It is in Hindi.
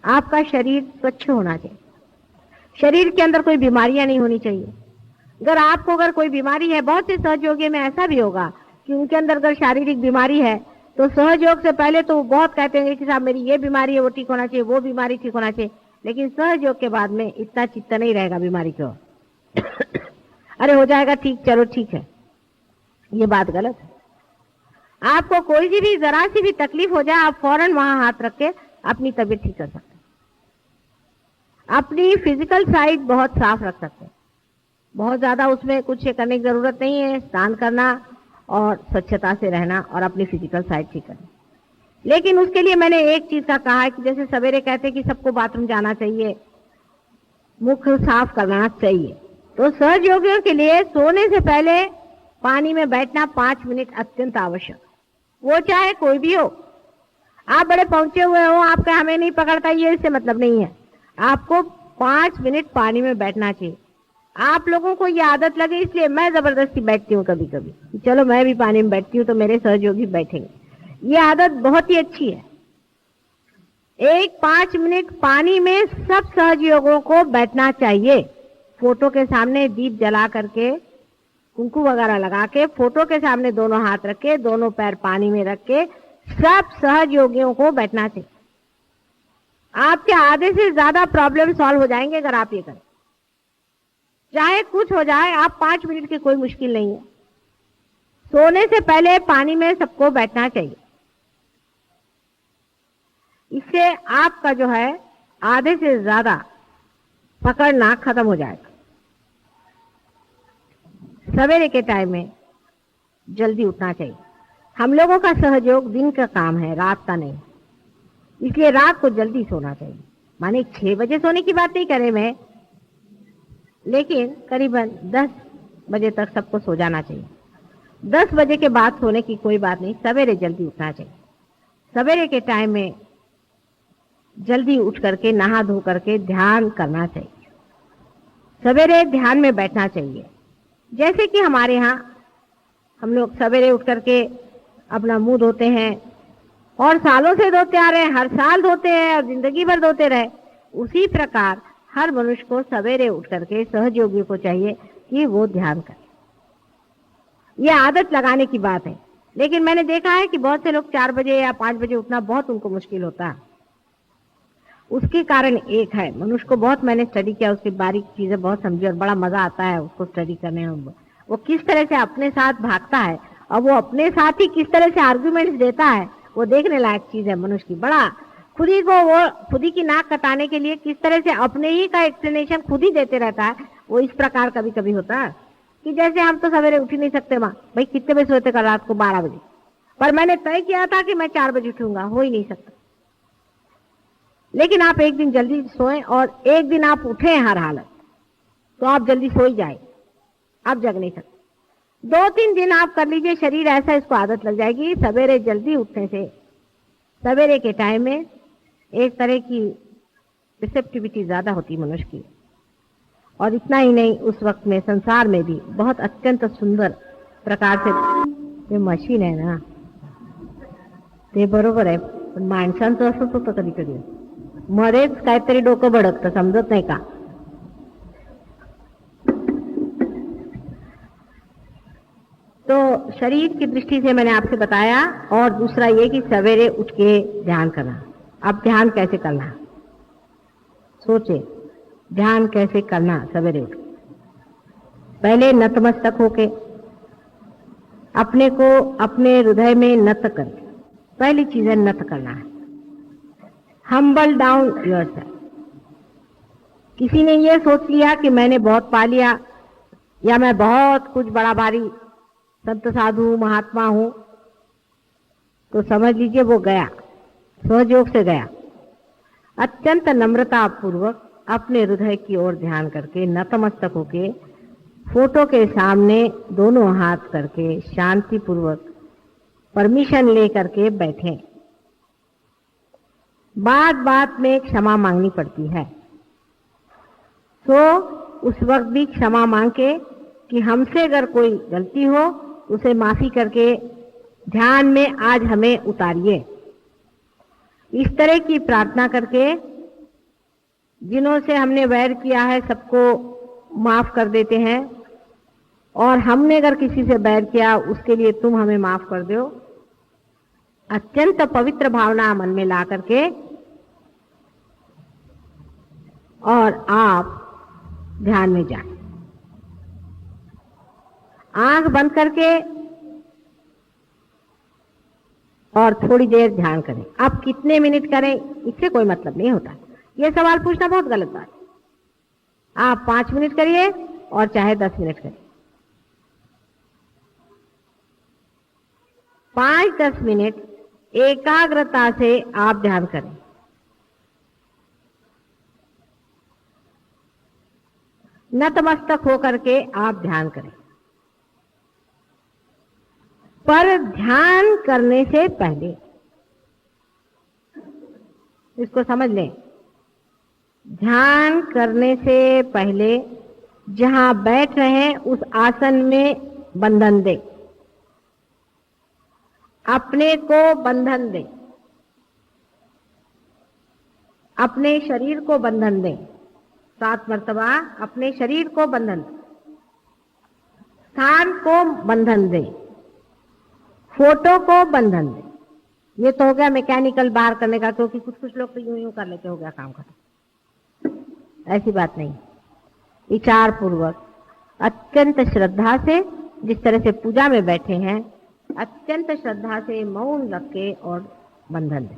आपका शरीर स्वच्छ होना चाहिए, शरीर के अंदर कोई बीमारियां नहीं होनी चाहिए। अगर कोई बीमारी है, बहुत से सहयोगी में ऐसा भी होगा कि उनके अंदर अगर शारीरिक बीमारी है तो सहयोग से पहले तो वो बहुत कहते हैं कि साहब मेरी ये बीमारी है, वो ठीक होना चाहिए, वो बीमारी ठीक होना चाहिए, लेकिन सहयोग के बाद में इतना चित्त नहीं रहेगा बीमारी को। अरे हो जाएगा ठीक, चलो ठीक है, ये बात गलत है। आपको कोई सी भी जरा सी भी तकलीफ हो जाए, आप फौरन वहां हाथ रख के अपनी तबीयत ठीक कर सकते हैं, अपनी फिजिकल साइड बहुत साफ रख सकते हैं। बहुत ज्यादा उसमें कुछ करने की जरूरत नहीं है, स्नान करना और स्वच्छता से रहना और अपनी फिजिकल साइड ठीक करना। लेकिन उसके लिए मैंने एक चीज का कहा है कि जैसे सवेरे कहते हैं कि सबको बाथरूम जाना चाहिए, मुख साफ करना चाहिए, तो सहयोगियों के लिए सोने से पहले पानी में बैठना 5 मिनट अत्यंत आवश्यक, वो चाहे कोई भी हो। आप बड़े पहुंचे हुए हो, आपका हमें नहीं पकड़ता, ये इससे मतलब नहीं है। आपको 5 मिनट पानी में बैठना चाहिए। आप लोगों को ये आदत लगे इसलिए मैं जबरदस्ती बैठती हूँ कभी कभी, चलो मैं भी पानी में बैठती हूँ तो मेरे सहयोगी बैठेंगे, ये आदत बहुत ही अच्छी है। 5 मिनट पानी में सब सहयोगों को बैठना चाहिए। फोटो के सामने दीप जला करके, कुंकू वगैरह लगा के, फोटो के सामने दोनों हाथ रख के, दोनों पैर पानी में रख के सब सहयोगियों को बैठना चाहिए। आपके आधे से ज्यादा प्रॉब्लम सॉल्व हो जाएंगे अगर आप ये करें। चाहे कुछ हो जाए, आप 5 मिनट की कोई मुश्किल नहीं है। सोने से पहले पानी में सबको बैठना चाहिए। इससे आपका जो है आधे से ज्यादा पकड़ना खत्म हो जाएगा। सवेरे के टाइम में जल्दी उठना चाहिए। हम लोगों का सहयोग दिन का काम है, रात का नहीं, इसलिए रात को जल्दी सोना चाहिए। माने 6 बजे सोने की बात नहीं करे मैं, लेकिन करीबन 10 बजे तक सबको सो जाना चाहिए। 10 बजे के बाद सोने की कोई बात नहीं, सवेरे जल्दी उठना चाहिए। सवेरे के टाइम में जल्दी उठ करके नहा धो करके ध्यान करना चाहिए। सवेरे ध्यान में बैठना चाहिए। जैसे कि हमारे यहाँ हम लोग सवेरे उठ करके अपना मुंह धोते हैं और सालों से धोते आ रहे हैं, हर साल धोते हैं और जिंदगी भर धोते रहे, उसी प्रकार हर मनुष्य को सवेरे उठ करके सहयोगियों को चाहिए कि वो ध्यान करे। ये आदत लगाने की बात है। लेकिन मैंने देखा है कि बहुत से लोग 4 बजे या 5 बजे उठना बहुत उनको मुश्किल होता है। उसके कारण एक है, मनुष्य को बहुत मैंने स्टडी किया, उसकी बारीक चीजें बहुत समझी और बड़ा मजा आता है उसको स्टडी करने में। वो किस तरह से अपने साथ भागता है और वो अपने साथ ही किस तरह से आर्ग्यूमेंट्स देता है, वो देखने लायक चीज है मनुष्य की। बड़ा खुद ही की नाक कटाने के लिए किस तरह से अपने ही का एक्सप्लेनेशन खुद ही देते रहता है। वो इस प्रकार कभी कभी होता है कि जैसे हम तो सवेरे उठ ही नहीं सकते, माँ भाई कितने बजे सोते, कल रात को 12 बजे, पर मैंने तय किया था कि मैं 4 बजे उठूंगा, हो ही नहीं सकता। लेकिन आप एक दिन जल्दी सोएं और एक दिन आप उठें हर हालत, तो आप जल्दी सो ही जाए, आप जग नहीं सकते। 2-3 दिन आप कर लीजिए, शरीर ऐसा इसको आदत लग जाएगी। सवेरे जल्दी उठने से सवेरे के टाइम में एक तरह की रिसेप्टिविटी ज्यादा होती मनुष्य की। और इतना ही नहीं, उस वक्त में संसार में भी बहुत अत्यंत सुंदर प्रकार से, ये मशीन है ना ते बरोबर आहे, पण माणसांचं असंच होतं कधी कधी, मध्येच काहीतरी डोकं भडकतं, समजत नाही का। तो शरीर की दृष्टि से मैंने आपसे बताया, और दूसरा ये कि सवेरे उठ के ध्यान करना। अब ध्यान कैसे करना, सोचे ध्यान कैसे करना। सवेरे उठ पहले नतमस्तक होके अपने को अपने हृदय में नत कर, पहली चीज है नत करना है। Humble down yourself. किसी ने ये सोच लिया कि मैंने बहुत पा लिया या मैं बहुत कुछ बड़ा भारी संत साधु महात्मा हूं, तो समझ लीजिए वो गया, सहयोग से गया। अत्यंत नम्रता पूर्वक अपने हृदय की ओर ध्यान करके नतमस्तक होके फोटो के सामने दोनों हाथ करके शांति पूर्वक परमिशन ले करके बैठे। बात बात में क्षमा मांगनी पड़ती है, तो उस वक्त भी क्षमा मांग के कि हमसे अगर कोई गलती हो उसे माफी करके ध्यान में आज हमें उतारिए। इस तरह की प्रार्थना करके जिन्हों से हमने वैर किया है सबको माफ कर देते हैं, और हमने अगर किसी से वैर किया उसके लिए तुम हमें माफ कर दो। अत्यंत पवित्र भावना मन में ला करके और आप ध्यान में जाएं। आंख बंद करके और थोड़ी देर ध्यान करें। आप कितने मिनट करें इससे कोई मतलब नहीं होता। यह सवाल पूछना बहुत गलत बात है। आप 5 मिनट करिए और चाहे 10 मिनट करिए। 5-10 मिनट एकाग्रता से आप ध्यान करें। नतमस्तक होकर के आप ध्यान करें। पर ध्यान करने से पहले इसको समझ लें, ध्यान करने से पहले जहां बैठ रहे हैं उस आसन में बंधन दें, अपने को बंधन दें, अपने शरीर को बंधन दें। 7 मर्तबा अपने शरीर को बंधन, स्थान को बंधन दें, फोटो को बंधन दें। ये तो हो गया मैकेनिकल बाहर करने का, क्योंकि कुछ लोग तो यूं कर लेते, हो गया काम खत्म। ऐसी बात नहीं। विचार पूर्वक अत्यंत श्रद्धा से, जिस तरह से पूजा में बैठे हैं, अत्यंत श्रद्धा से मौन रख के और बंधन दें।